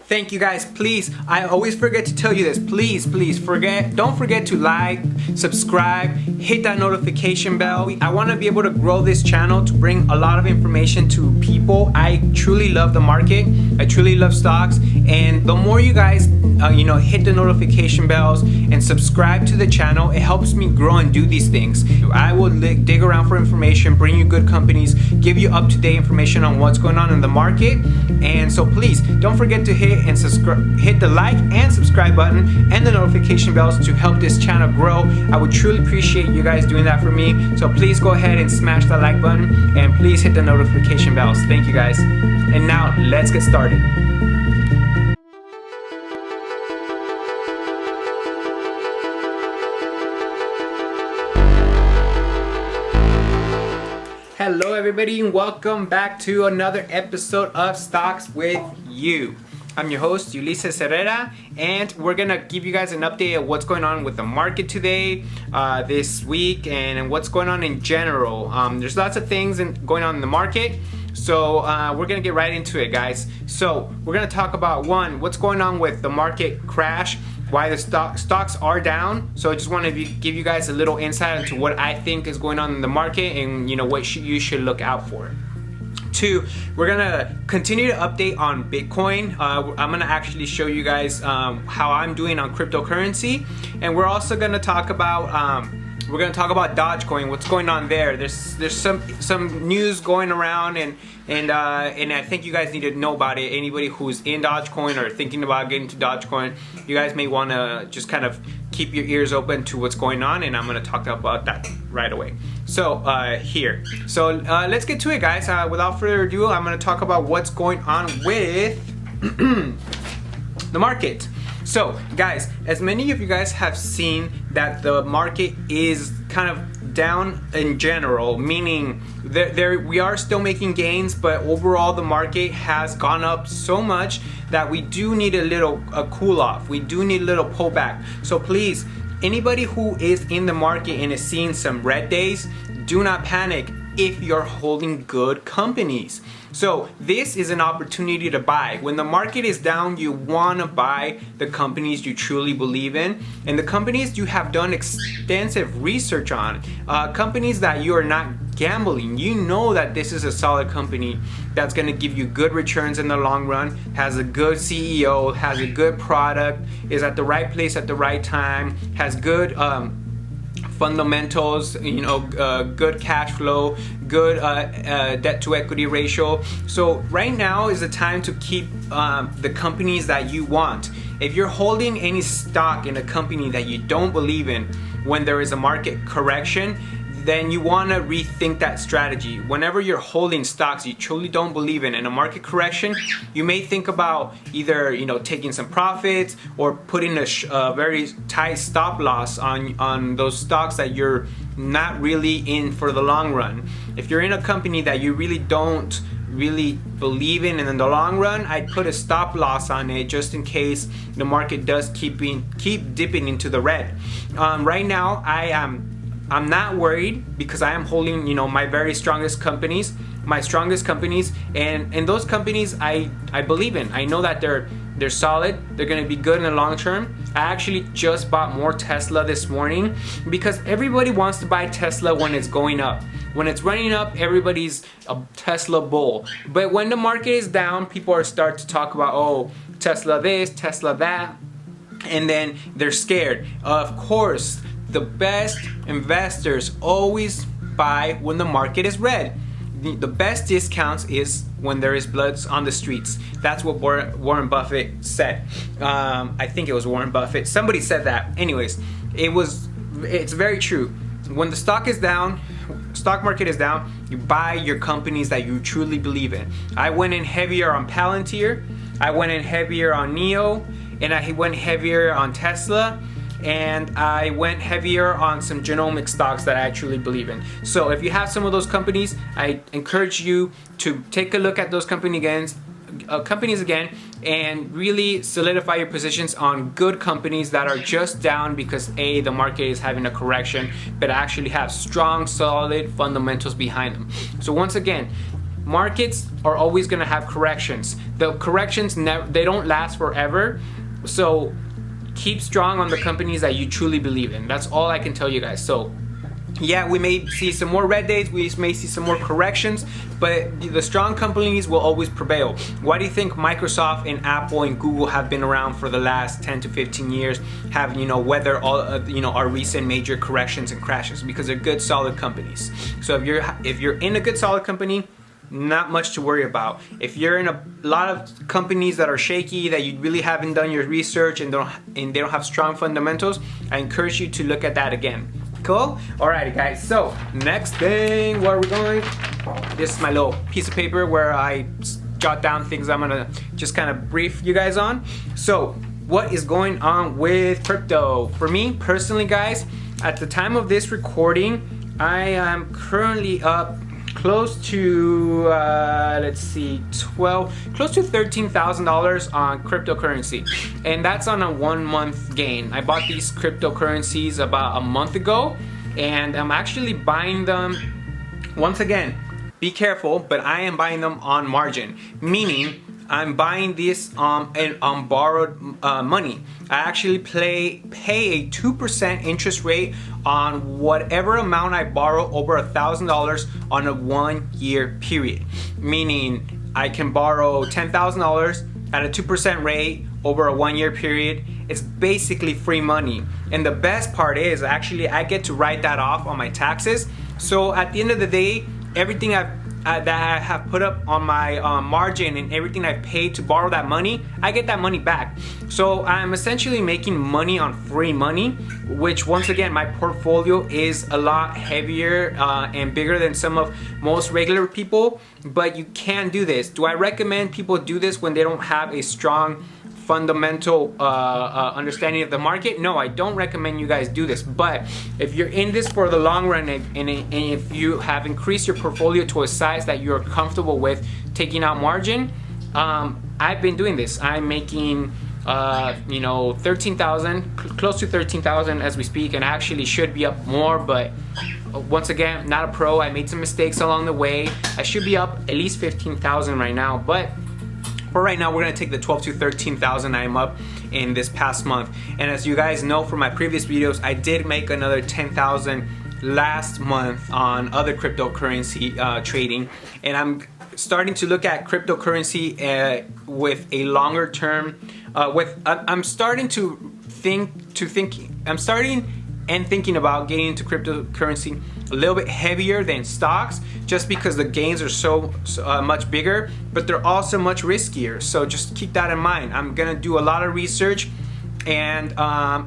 Thank you guys. Please, I always forget to tell you this. Please don't forget to like, subscribe, hit that notification bell. I want to be able to grow this channel to bring a lot of information to people. I truly love the market. I truly love stocks, and the more you guys hit the notification bells and subscribe to the channel, it helps me grow and do these things. I will dig around for information, bring you good companies, give you up-to-date information on what's going on in the market. And so please don't forget to hit the like and subscribe button and the notification bells to help this channel grow. I would truly appreciate you guys doing that for me. So please go ahead and smash that like button, and please hit the notification bells. Thank you guys. And now let's get started. Hello everybody, and welcome back to another episode of Stocks with You. I'm your host, Ulises Herrera, and we're gonna give you guys an update of what's going on with the market today, this week, and what's going on in general. There's lots of things going on in the market, so we're gonna get right into it, guys. So we're gonna talk about what's going on with the market crash, why the stocks are down. So I just want to give you guys a little insight into what I think is going on in the market, and what you should look out for. 2, we're gonna continue to update on Bitcoin. I'm gonna actually show you guys how I'm doing on cryptocurrency, and we're also gonna talk about Doge Coin. What's going on there? There's some news going around, and I think you guys need to know about it. Anybody who's in Dogecoin or thinking about getting to Dogecoin, you guys may want to just kind of keep your ears open to what's going on, and I'm going to talk about that right away. So let's get to it, guys. Without further ado, I'm going to talk about what's going on with the market. So guys, as many of you guys have seen that the market is kind of down in general, meaning we are still making gains, but overall the market has gone up so much that we do need a cool off. We do need a little pullback. So please, anybody who is in the market and is seeing some red days, do not panic if you're holding good companies. So this is an opportunity to buy. When the market is down, you want to buy the companies you truly believe in, and the companies you have done extensive research on, companies that you are not gambling. You know that this is a solid company that's going to give you good returns in the long run, has a good CEO, has a good product, is at the right place at the right time, has good fundamentals, good cash flow, good debt to equity ratio. So right now is the time to keep the companies that you want. If you're holding any stock in a company that you don't believe in when there is a market correction, then you want to rethink that strategy. Whenever you're holding stocks you truly don't believe in a market correction, you may think about either taking some profits or putting a very tight stop loss on those stocks that you're not really in for the long run. If you're in a company that you really don't believe in the long run, I'd put a stop loss on it just in case the market does keep dipping into the red. Right now I'm not worried because I am holding, my very strongest companies, and those companies I believe in. I know that they're solid. They're going to be good in the long term. I actually just bought more Tesla this morning because everybody wants to buy Tesla when it's going up. When it's running up, everybody's a Tesla bull. But when the market is down, people start to talk about, Tesla this, Tesla that, and then they're scared. Of course, the best investors always buy when the market is red. The best discounts is when there is blood on the streets. That's what Warren Buffett said. I think it was Warren Buffett. Somebody said that. Anyways, it's very true. When the stock market is down, you buy your companies that you truly believe in. I went in heavier on Palantir, I went in heavier on NEO, and I went heavier on Tesla, and I went heavier on some genomic stocks that I truly believe in. So if you have some of those companies, I encourage you to take a look at those companies again and really solidify your positions on good companies that are just down because the market is having a correction, but actually have strong, solid fundamentals behind them. So once again, markets are always going to have corrections. The corrections they don't last forever. So keep strong on the companies that you truly believe in. That's all I can tell you guys. So yeah, we may see some more red days, we may see some more corrections, but the strong companies will always prevail. Why do you think Microsoft and Apple and Google have been around for the last 10 to 15 years, have weathered all our recent major corrections and crashes? Because they're good, solid companies. So if you're in a good, solid company, not much to worry about. If you're in a lot of companies that are shaky, that you really haven't done your research and they don't have strong fundamentals, I encourage you to look at that again. Cool? Alrighty guys, so next thing, where are we going? This is my little piece of paper where I jot down things I'm gonna just kind of brief you guys on. So what is going on with crypto? For me personally guys, at the time of this recording, I am currently up close to close to $13,000 on cryptocurrency, and that's on a 1 month gain. I bought these cryptocurrencies about a month ago, and I'm actually buying them. Once again, be careful, but I am buying them on margin, meaning I'm buying this on borrowed money. I actually pay a 2% interest rate on whatever amount I borrow over $1,000 on a 1 year period. Meaning I can borrow $10,000 at a 2% rate over a 1 year period. It's basically free money. And the best part is actually I get to write that off on my taxes. So at the end of the day, everything that I have put up on my margin and everything I've paid to borrow that money, I get that money back. So I'm essentially making money on free money, which once again, my portfolio is a lot heavier and bigger than most regular people, but you can do this. Do I recommend people do this when they don't have a strong fundamental understanding of the market? No, I don't recommend you guys do this. But if you're in this for the long run and if you have increased your portfolio to a size that you're comfortable with taking out margin, I've been doing this. I'm making 13,000, close to 13,000 as we speak, and actually should be up more, but once again, not a pro. I made some mistakes along the way. I should be up at least 15,000 right now, but for right now, we're gonna take the 12 to 13,000 I'm up in this past month. And as you guys know from my previous videos, I did make another 10,000 last month on other cryptocurrency trading. And I'm starting to look at cryptocurrency with a longer term, I'm starting thinking about getting into cryptocurrency a little bit heavier than stocks, just because the gains are so much bigger, but they're also much riskier. So just keep that in mind. I'm gonna do a lot of research, and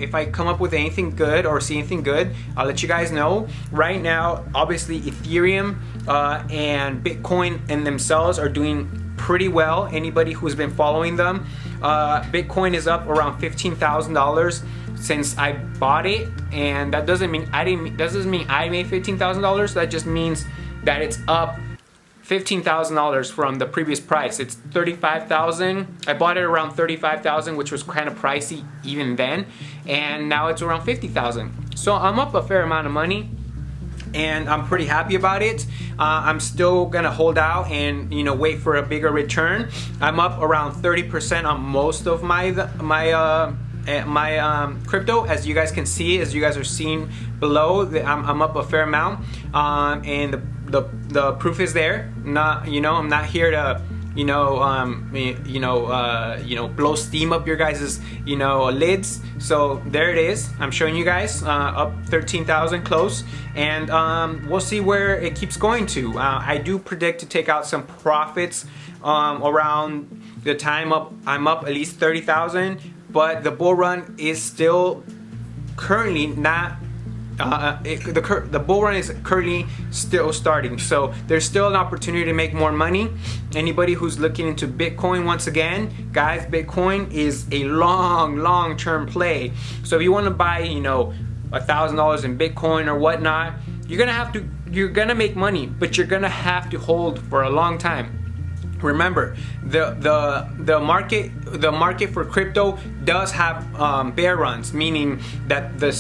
if I come up with anything good or see anything good, I'll let you guys know. Right now, obviously Ethereum and Bitcoin in themselves are doing pretty well. Anybody who's been following them, Bitcoin is up around $15,000 since I bought it, and that doesn't mean I made $15,000. That just means that it's up $15,000 from the previous price. It's $35,000. I bought it around $35,000, which was kind of pricey even then, and now it's around $50,000. So I'm up a fair amount of money, and I'm pretty happy about it. I'm still gonna hold out and wait for a bigger return. I'm up around 30% on most of my crypto, as you guys can see, as you guys are seeing below. I'm up a fair amount, and the proof is there. I'm not here to blow steam up your guys' lids. So there it is. I'm showing you guys up 13,000 close, and we'll see where it keeps going to. I do predict to take out some profits around the time I'm up at least 30,000, but the bull run is still currently not. The bull run is currently still starting, so there's still an opportunity to make more money. Anybody who's looking into Bitcoin, once again, guys, Bitcoin is a long-term play. So if you want to buy, $1,000 in Bitcoin or whatnot, you're gonna make money, but you're gonna have to hold for a long time. Remember, the market for crypto does have bear runs, meaning that the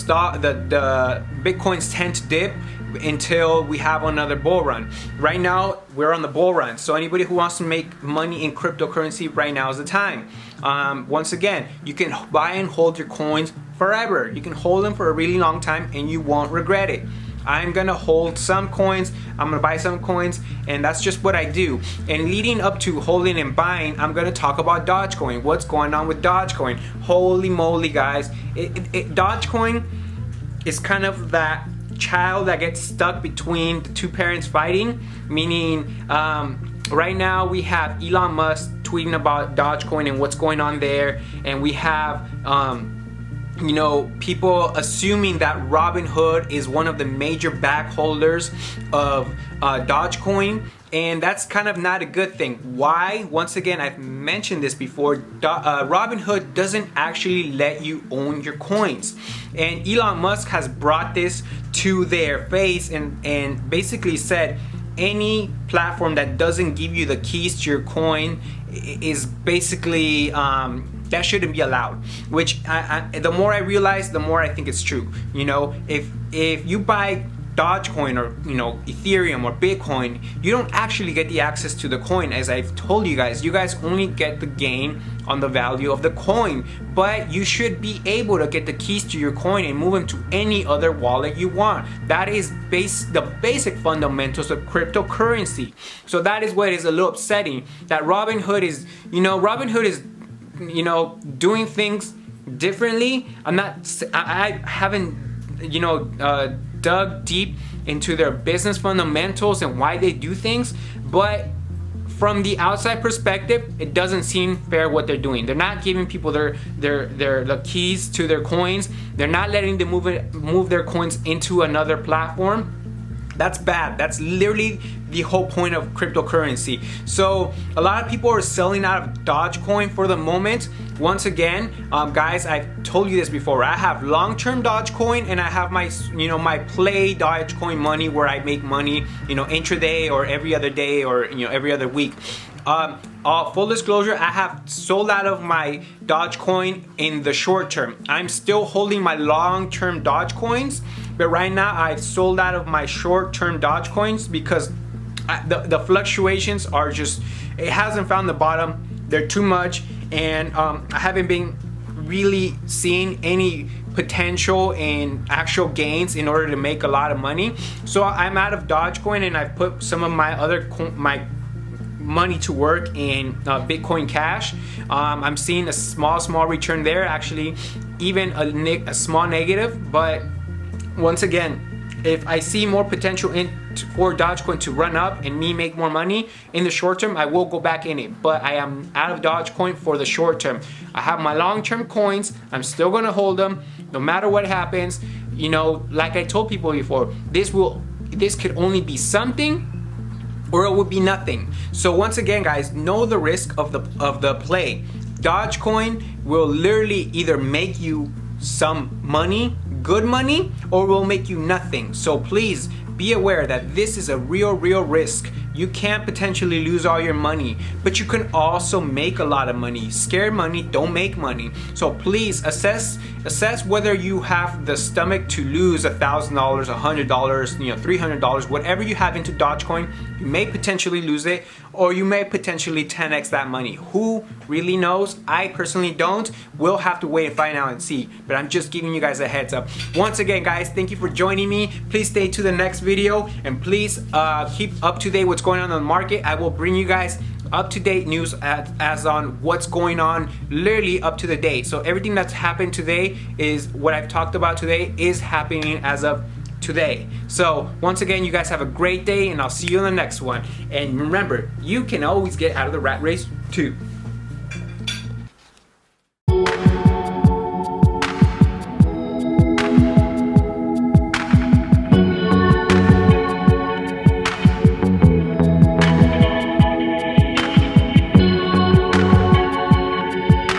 Bitcoins tend to dip until we have another bull run. Right now, we're on the bull run. So anybody who wants to make money in cryptocurrency, right now is the time. Once again, you can buy and hold your coins forever. You can hold them for a really long time and you won't regret it. I'm gonna hold some coins, I'm gonna buy some coins, and that's just what I do. And leading up to holding and buying, I'm gonna talk about Dogecoin. What's going on with Dogecoin? Holy moly, guys. Dogecoin is kind of that child that gets stuck between the two parents fighting, meaning right now we have Elon Musk tweeting about Dogecoin and what's going on there, and we have you know, people assuming that Robinhood is one of the major back holders of Dogecoin, and that's kind of not a good thing. Why? Once again, I've mentioned this before, Robinhood doesn't actually let you own your coins, and Elon Musk has brought this to their face and basically said any platform that doesn't give you the keys to your coin is basically that shouldn't be allowed. Which the more I realize, the more I think it's true. You know, if you buy Dogecoin or Ethereum or Bitcoin, you don't actually get the access to the coin. As I've told you guys only get the gain on the value of the coin, but you should be able to get the keys to your coin and move them to any other wallet you want. That is the basic fundamentals of cryptocurrency. So that is what is a little upsetting, that Robinhood is doing things differently. I haven't dug deep into their business fundamentals and why they do things, but from the outside perspective, it doesn't seem fair what they're doing. They're not giving people the keys to their coins. They're not letting them move their coins into another platform. That's bad. That's literally the whole point of cryptocurrency. So a lot of people are selling out of Dogecoin for the moment. Once again, guys, I've told you this before. I have long-term Dogecoin and I have my my play Dogecoin money where I make money intraday or every other day or every other week. Full disclosure, I have sold out of my Dogecoin in the short term. I'm still holding my long-term Dogecoins, but right now I've sold out of my short-term Dogecoins because the fluctuations are just, it hasn't found the bottom. They're too much, and I haven't been really seeing any potential in actual gains in order to make a lot of money. So I'm out of Dogecoin and I've put some of my my money to work in Bitcoin Cash. I'm seeing a small return there, actually even a small negative, but once again, if I see more potential for Dogecoin to run up and me make more money in the short term, I will go back in it. But I am out of Dogecoin for the short term. I have my long-term coins. I'm still gonna hold them no matter what happens. Like I told people before, this could only be something or it would be nothing. So once again, guys, know the risk of the play. Dogecoin will literally either make you some money, good money, or will make you nothing. So please be aware that this is a real risk. You can potentially lose all your money, but you can also make a lot of money. Scared money don't make money. So please assess whether you have the stomach to lose $1,000, $100, $300, whatever you have into Dogecoin. You may potentially lose it, or you may potentially 10x that money. Who really knows? I personally don't. We'll have to wait and find out and see, but I'm just giving you guys a heads up. Once again, guys, thank you for joining me. Please stay to the next video, and please keep up to date what's going on in the market. I will bring you guys up-to-date news as on what's going on, literally up to the date. So everything that's happened today is what I've talked about today is happening as of today. So once again, you guys have a great day, and I'll see you in the next one. And remember, you can always get out of the rat race too.